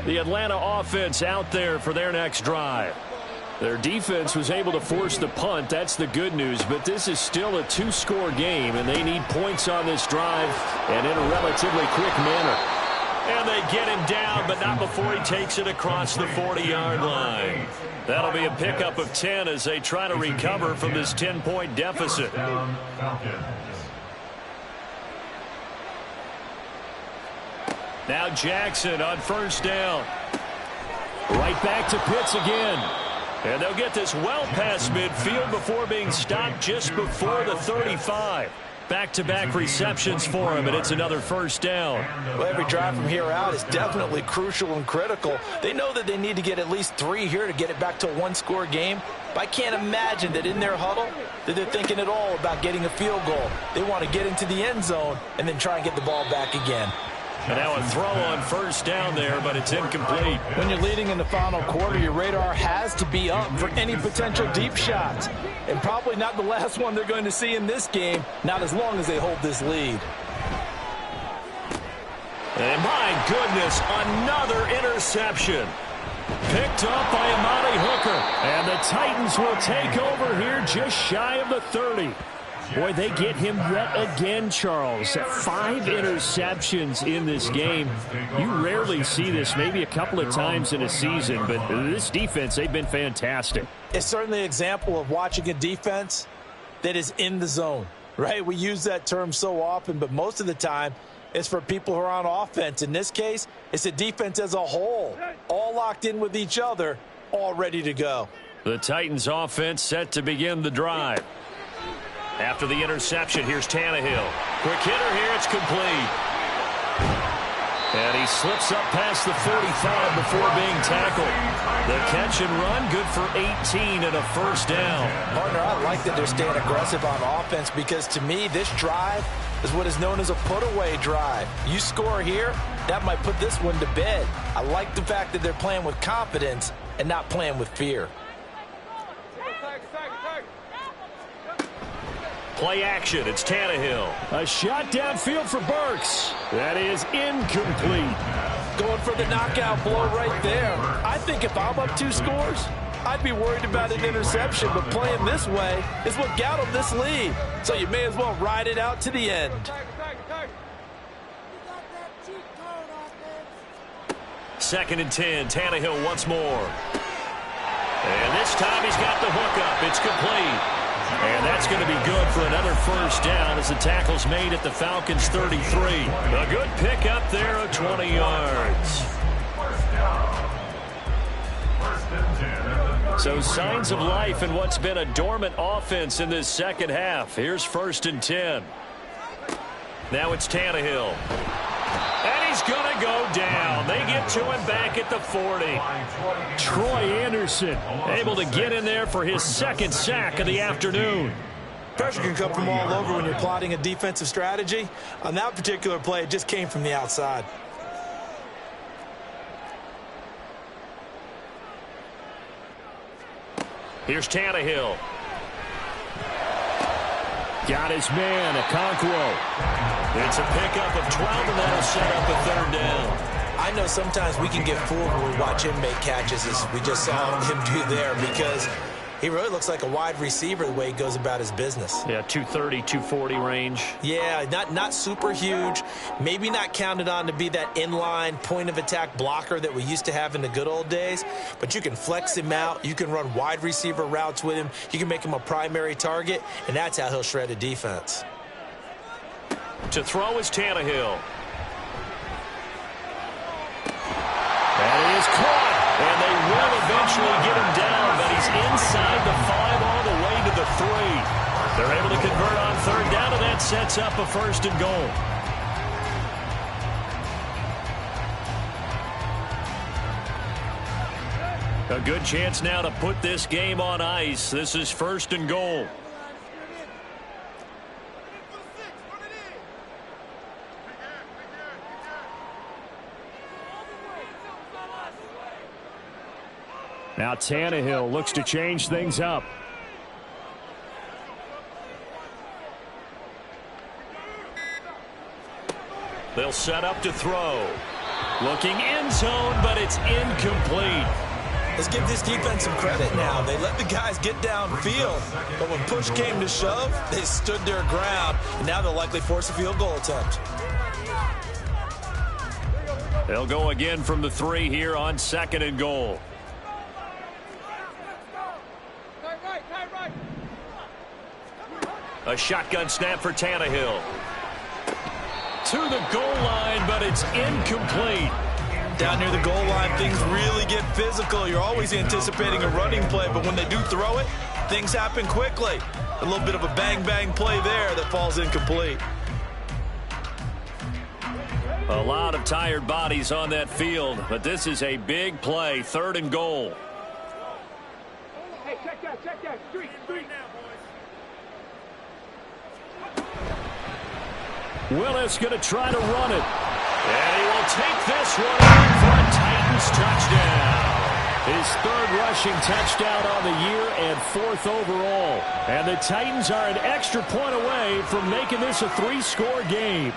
The Atlanta offense out there for their next drive. Their defense was able to force the punt. That's the good news. But this is still a 2-score game, and they need points on this drive and in a relatively quick manner. And they get him down, but not before he takes it across the 40-yard line. That'll be a pickup of 10 as they try to recover from this 10-point deficit. Now Jackson on 1st down. Right back to Pitts again. And they'll get this well past midfield before being stopped just before the 35. Back-to-back receptions for him, and it's another 1st down. Well, every drive from here out is definitely crucial and critical. They know that they need to get at least 3 here to get it back to a 1-score game. But I can't imagine that in their huddle that they're thinking at all about getting a field goal. They want to get into the end zone and then try and get the ball back again. And now a throw on 1st down there, but it's incomplete. When you're leading in the final quarter, your radar has to be up for any potential deep shots. And probably not the last one they're going to see in this game, not as long as they hold this lead. And my goodness, another interception. Picked up by Amani Hooker. And the Titans will take over here just shy of the 30. Boy, they get him yet again, Charles. 5 interceptions in this game. You rarely see this, maybe a couple of times in a season, but this defense, they've been fantastic. It's certainly an example of watching a defense that is in the zone, right? We use that term so often, but most of the time it's for people who are on offense. In this case, it's a defense as a whole, all locked in with each other, all ready to go. The Titans offense set to begin the drive. After the interception, here's Tannehill. Quick hitter here, it's complete. And he slips up past the 45 before being tackled. The catch and run, good for 18 and a 1st down. Partner, I like that they're staying aggressive on offense because to me, this drive is what is known as a put-away drive. You score here, that might put this one to bed. I like the fact that they're playing with confidence and not playing with fear. Play action, it's Tannehill. A shot downfield for Burks. That is incomplete. Going for the knockout blow right there. I think if I'm up 2 scores, I'd be worried about an interception, but playing this way is what got them this lead. So you may as well ride it out to the end. 2nd and 10, Tannehill once more. And this time he's got the hook up. It's complete. And that's going to be good for another 1st down as the tackle's made at the Falcons' 33. A good pickup there of 20 yards. So signs of life in what's been a dormant offense in this 2nd half. Here's 1st and 10. Now it's Tannehill. And he's going to go down. They get to him back at the 40. Troy Anderson able to get in there for his 2nd sack of the afternoon. Pressure can come from all over when you're plotting a defensive strategy. On that particular play, it just came from the outside. Here's Tannehill. Got his man, Okonkwo. It's a pickup of 12, and that'll set up a 3rd down. I know sometimes we can get fooled when we watch him make catches, as we just saw him do there, because He really looks like a wide receiver the way he goes about his business. Yeah, 230, 240 range. Yeah, not super huge. Maybe not counted on to be that inline point-of-attack blocker that we used to have in the good old days. But you can flex him out. You can run wide receiver routes with him. You can make him a primary target, and that's how he'll shred a defense. To throw is Tannehill. That is caught. And they will eventually get him down, but he's inside the 5 all the way to the 3. They're able to convert on 3rd down, and that sets up a 1st and goal. A good chance now to put this game on ice. This is 1st and goal. Now Tannehill looks to change things up. They'll set up to throw. Looking end zone, but it's incomplete. Let's give this defense some credit now. They let the guys get downfield, but when push came to shove, they stood their ground, and now they'll likely force a field goal attempt. They'll go again from the 3 here on 2nd and goal. A shotgun snap for Tannehill. To the goal line, but it's incomplete. Down near the goal line, things really get physical. You're always anticipating a running play, but when they do throw it, things happen quickly. A little bit of a bang-bang play there that falls incomplete. A lot of tired bodies on that field, but this is a big play. 3rd and goal. Hey, check that. Street. Willis going to try to run it. And he will take this one in for a Titans touchdown. His 3rd rushing touchdown on the year and 4th overall. And the Titans are an extra point away from making this a 3-score game.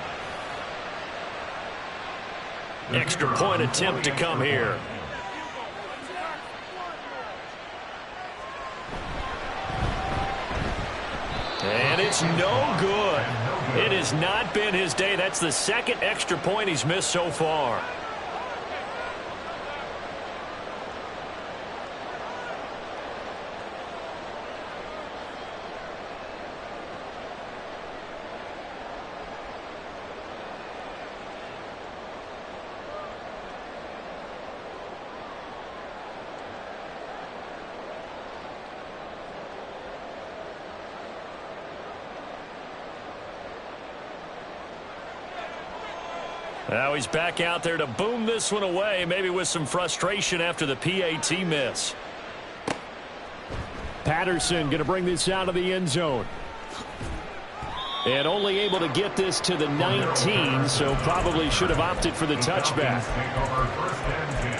Extra point attempt to come here. And it's no good. It has not been his day. That's the 2nd extra point he's missed so far. Now he's back out there to boom this one away, maybe with some frustration after the PAT miss. Patterson going to bring this out of the end zone. And only able to get this to the 19, so probably should have opted for the touchback. Take over 1st and 10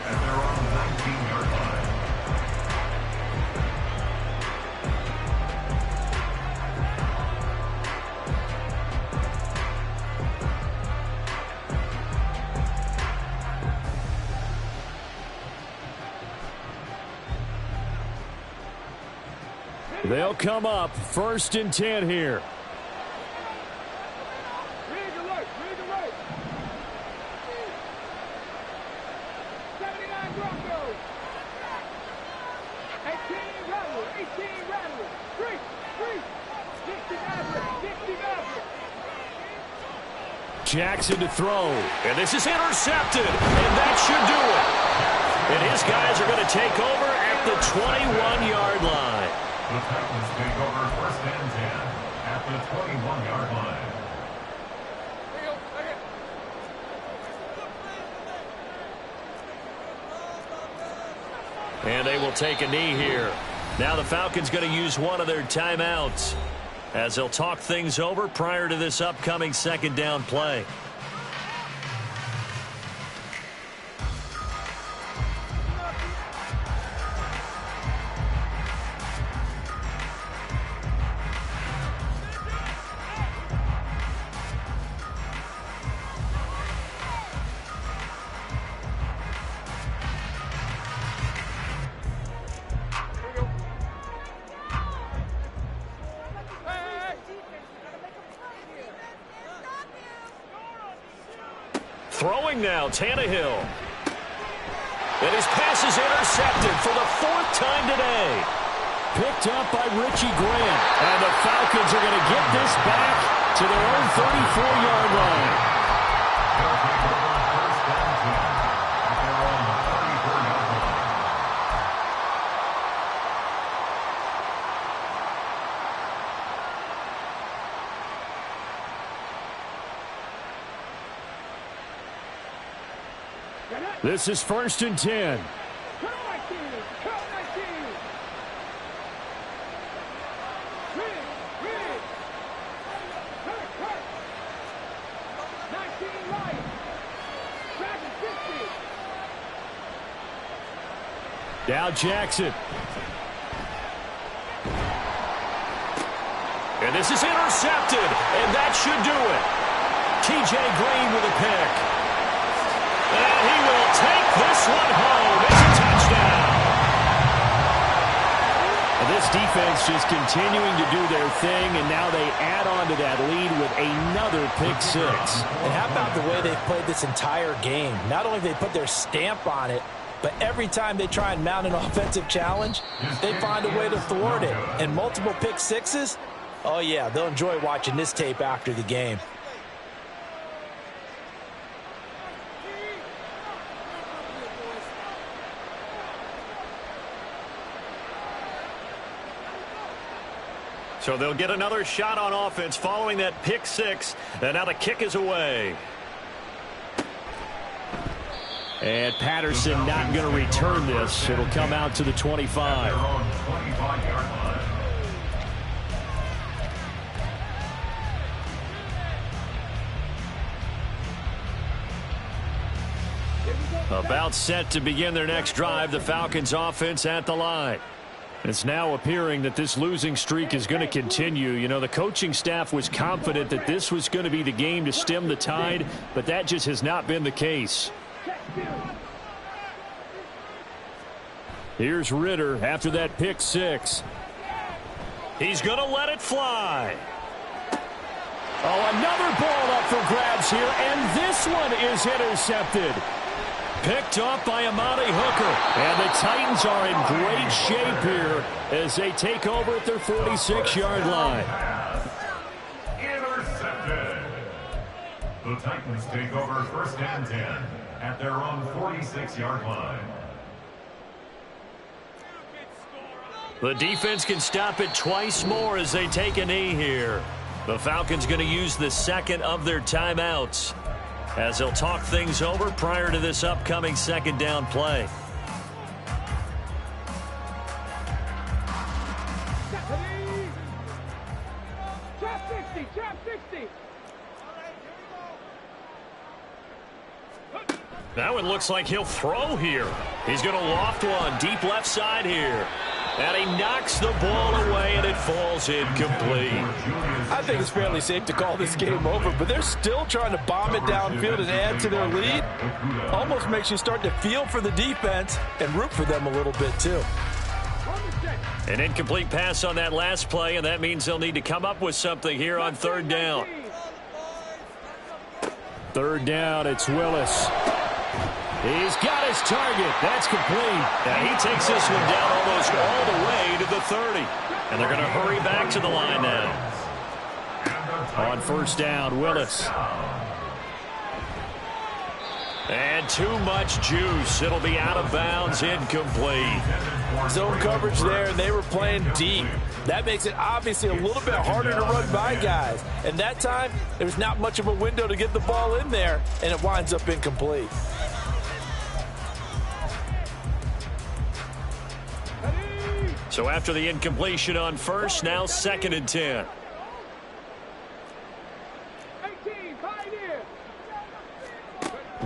at their own 19-yard line. They'll come up 1st and 10 here. Read the right. 79 Broncos. 18 Rattlers. 3. 60 Mavericks. Jackson to throw. And this is intercepted, and that should do it. And his guys are going to take over at the 21-yard line. The Titans take over 1st and 10 at the 21-yard line. And they will take a knee here. Now the Falcons going to use one of their timeouts as they'll talk things over prior to this upcoming 2nd down play. throwing now, Tannehill. And his pass is intercepted for the 4th time today. Picked up by Richie Grant. And the Falcons are going to get this back to their own 34-yard line. They'll take over first and 10 at their own 34-yard line. This is 1st and 10. Cut 19! Cut 19! Rig! Cut! 19 right! Back at 50! Now Jackson. And this is intercepted, and that should do it. T.J. Green with a pick. And he will take this one home. It's a touchdown. And this defense just continuing to do their thing, and now they add on to that lead with another pick six. And how about the way they've played this entire game? Not only have they put their stamp on it, but every time they try and mount an offensive challenge, they find a way to thwart it. And multiple pick sixes, oh yeah, they'll enjoy watching this tape after the game. So they'll get another shot on offense following that pick six. And now the kick is away. And Patterson not going to return this. It'll come out to the 25. Their own 25-yard line. About set to begin their next drive. The Falcons offense at the line. It's now appearing that this losing streak is going to continue. You know, the coaching staff was confident that this was going to be the game to stem the tide, but that just has not been the case. Here's Ritter after that pick six. He's going to let it fly. Oh, another ball up for grabs here, and this one is intercepted. Picked up by Amani Hooker. And the Titans are in great shape here as they take over at their 46-yard line. Intercepted. The Titans take over first and 10 at their own 46-yard line. The defense can stop it twice more as they take a knee here. The Falcons going to use the second of their timeouts as they'll talk things over prior to this upcoming second down play. Trap 60! Trap 60! Now it looks like he'll throw here. He's going to loft one deep left side here. And he knocks the ball away, and it falls incomplete. I think it's fairly safe to call this game over, but they're still trying to bomb it downfield and add to their lead. Almost makes you start to feel for the defense and root for them a little bit, too. An incomplete pass on that last play, and that means they'll need to come up with something here on third down. Third down, it's Willis. He's got his target. That's complete. Now he takes this one down almost all the way to the 30. And they're going to hurry back to the line now. On first down, Willis. And too much juice. It'll be out of bounds, incomplete. Zone coverage there, and they were playing deep. That makes it obviously a little bit harder to run by guys. And that time, there's not much of a window to get the ball in there, and it winds up incomplete. So after the incompletion on first, now second and 10. 18, Pioneer!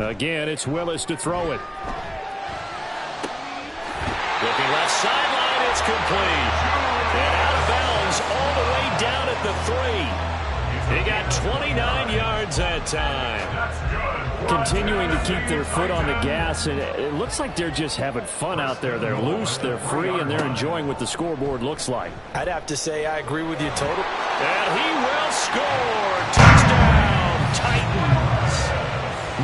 Again, it's Willis to throw it. Looking left sideline, it's complete. And out of bounds all the way down at the 3. He got 29 yards that time. Continuing to keep their foot on the gas, and it looks like they're just having fun out there. They're loose, they're free, and they're enjoying what the scoreboard looks like. I'd have to say I agree with you totally. And he will score. Touchdown, Titans.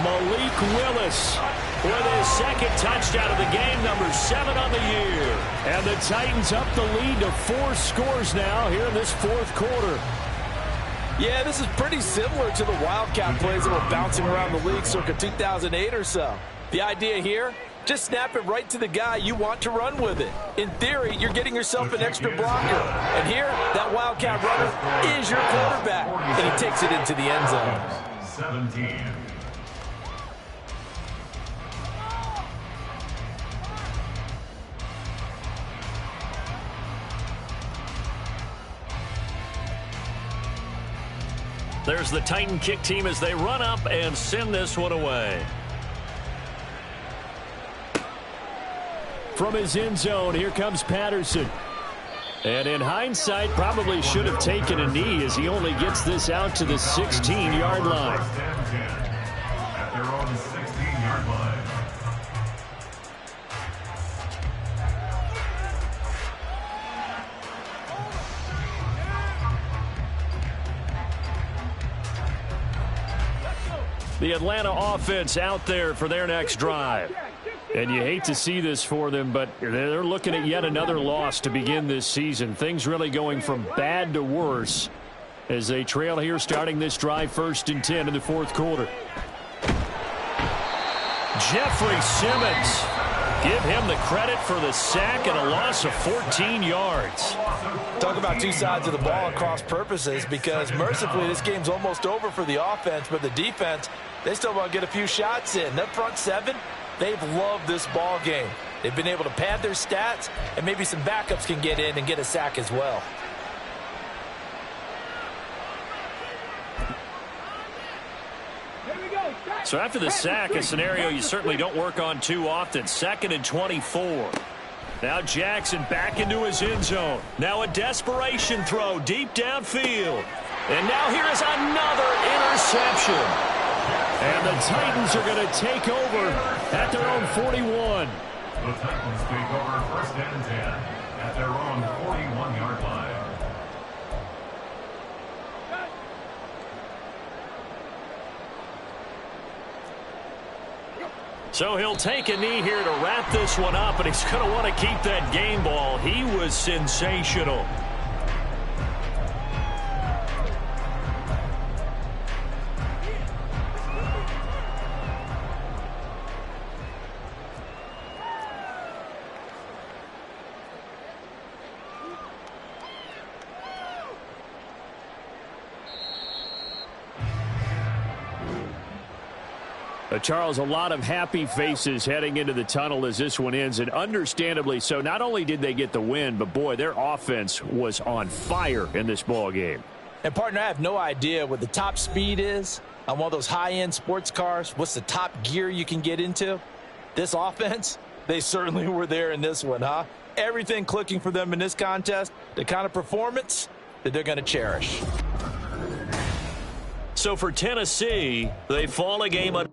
Malik Willis with his second touchdown of the game, number 7 on the year. And the Titans up the lead to 4 scores now here in this fourth quarter. Yeah, this is pretty similar to the Wildcat plays that were bouncing around the league circa 2008 or so. The idea here, just snap it right to the guy you want to run with it. In theory, you're getting yourself an extra blocker. And here, that Wildcat runner is your quarterback. And he takes it into the end zone. 17. There's the Titan kick team as they run up and send this one away. From his end zone, here comes Patterson. And in hindsight, probably should have taken a knee as he only gets this out to the 16-yard line. First and 10 at their own 16-yard line. The Atlanta offense out there for their next drive. And you hate to see this for them, but they're looking at yet another loss to begin this season. Things really going from bad to worse as they trail here starting this drive 1st and 10 in the fourth quarter. Jeffrey Simmons. Give him the credit for the sack and a loss of 14 yards. Talk about two sides of the ball at cross purposes, because mercifully this game's almost over for the offense, but the defense, they still want to get a few shots in. That front 7, they've loved this ball game. They've been able to pad their stats, and maybe some backups can get in and get a sack as well. So after the sack, a scenario you certainly don't work on too often. 2nd and 24. Now Jackson back into his end zone. Now a desperation throw deep downfield. And now here is another interception. And the Titans are going to take over at their own 41. The Titans take over 1st and 10 at their own 41-yard line. So he'll take a knee here to wrap this one up, and he's going to want to keep that game ball. He was sensational. Charles, a lot of happy faces heading into the tunnel as this one ends, and understandably so. Not only did they get the win, but boy, their offense was on fire in this ball game. And partner, I have no idea what the top speed is on one of those high-end sports cars. What's the top gear you can get into? This offense, they certainly were there in this one, huh? Everything clicking for them in this contest, the kind of performance that they're going to cherish. So for Tennessee, they fall a game under